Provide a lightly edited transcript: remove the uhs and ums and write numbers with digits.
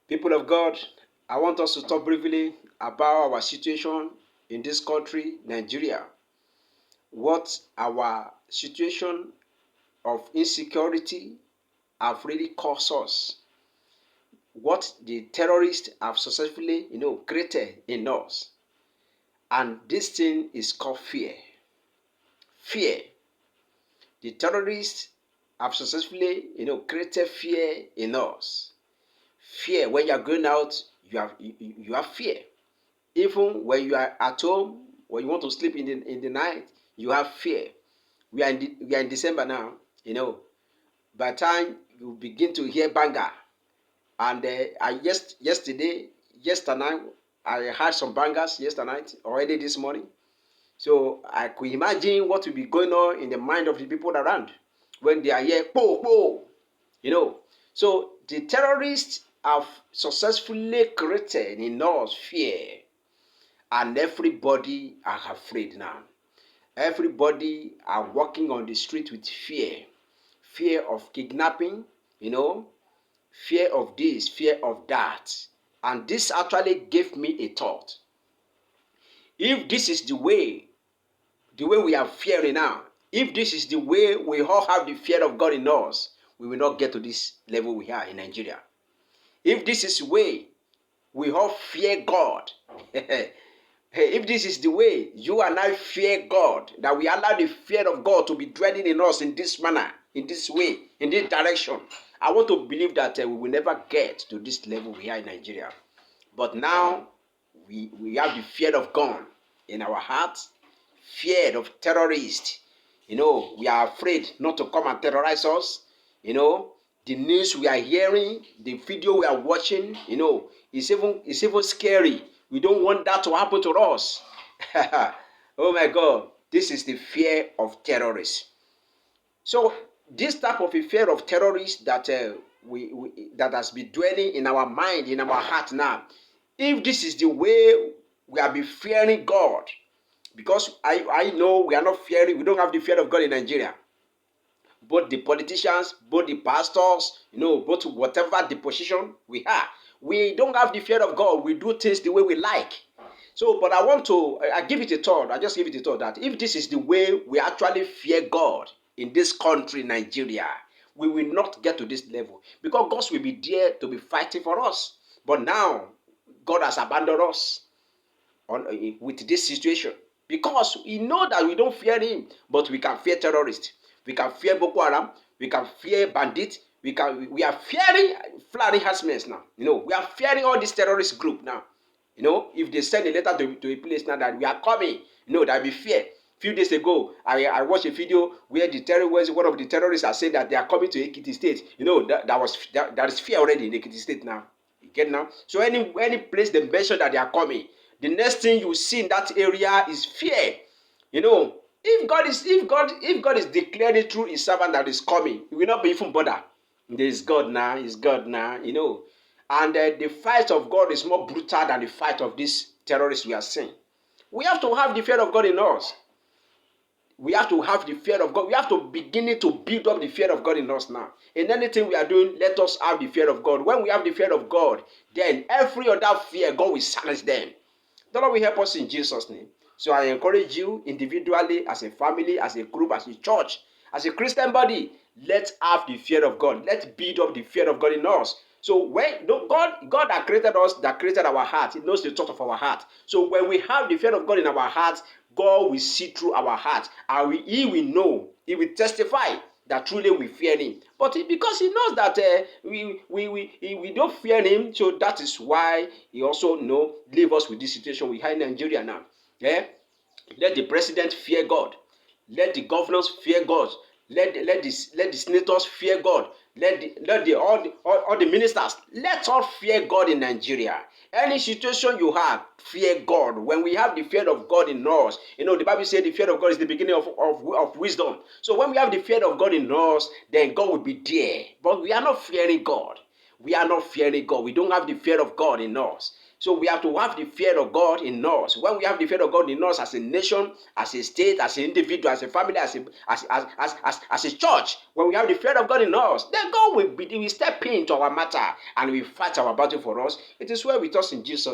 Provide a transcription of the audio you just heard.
People of God, I want us to talk briefly about our situation in this country, Nigeria. What our situation of insecurity have really caused us. What the terrorists have successfully, created in us. And this thing is called fear. Fear. The terrorists have successfully, created fear in us. Fear. When you are going out, you have fear. Even when you are at home, when you want to sleep in the night, you have fear. We are in December now. By the time you begin to hear banger, and yesterday night, I had some bangers yesterday night already this morning. So I could imagine what will be going on in the mind of the people around when they are here, po po. So the terrorists have successfully created in us fear, and everybody are afraid now. Everybody are walking on the street with fear. Fear of kidnapping, fear of this, fear of that. And this actually gave me a thought. If this is the way we are fearing now, if this is the way we all have the fear of God in us, we will not get to this level we are in Nigeria. If this is the way we all fear God, if this is the way you and I fear God, that we allow the fear of God to be dwelling in us in this manner, in this way, in this direction, I want to believe that we will never get to this level we are in Nigeria. But now, we have the fear of God in our hearts, fear of terrorists. We are afraid not to come and terrorize us. The news we are hearing, the video we are watching, it's even scary. We don't want that to happen to us. Oh my God, this is the fear of terrorists. So this type of a fear of terrorists that that has been dwelling in our mind, in our heart now. If this is the way we have been fearing God, because I know we are not fearing, we don't have the fear of God in Nigeria. Both the politicians, both the pastors, both whatever the position we are, we don't have the fear of God. We do things the way we like. So, but I give it a thought. I just give it a thought that if this is the way we actually fear God in this country, Nigeria, we will not get to this level because God will be there to be fighting for us. But now, God has abandoned us with this situation because we know that we don't fear Him, but we can fear terrorists. We can fear Boko Haram. We can fear bandits. We are fearing Fulani herdsmen now. We are fearing all these terrorist group now. If they send a letter to a place now that we are coming, there will be fear. Few days ago, I watched a video where one of the terrorists are saying that they are coming to Ekiti State. There is fear already in Ekiti State now. You get now? So any place they mention that they are coming, the next thing you see in that area is fear. If God is declaring through His servant that is coming, He will not be even bother. There is God now. It's God now. And the fight of God is more brutal than the fight of these terrorists we are seeing. We have to have the fear of God in us. We have to have the fear of God. We have to begin to build up the fear of God in us now. In anything we are doing, let us have the fear of God. When we have the fear of God, then every other fear, God will silence them. The Lord will help us in Jesus' name. So I encourage you individually, as a family, as a group, as a church, as a Christian body, let's have the fear of God. Let's build up the fear of God in us. So when God that created us, that created our heart, He knows the thought of our heart. So when we have the fear of God in our hearts, God will see through our heart, and He will know, He will testify that truly we fear Him. But because He knows that we don't fear Him, so that is why He also leave us with this situation we have in Nigeria now. Let the president fear God. Let the governors fear God. Let the senators fear God. All the ministers. Let's all fear God in Nigeria. Any situation you have, fear God. When we have the fear of God in us, the Bible says the fear of God is the beginning of wisdom. So when we have the fear of God in us, then God will be there. But we are not fearing God. we are not fearing God. We don't have the fear of God in us. So we have to have the fear of God in us. When we have the fear of God in us as a nation, as a state, as an individual, as a family, as a church, when we have the fear of God in us, then God will step into our matter and will fight our battle for us. It is well with us in Jesus'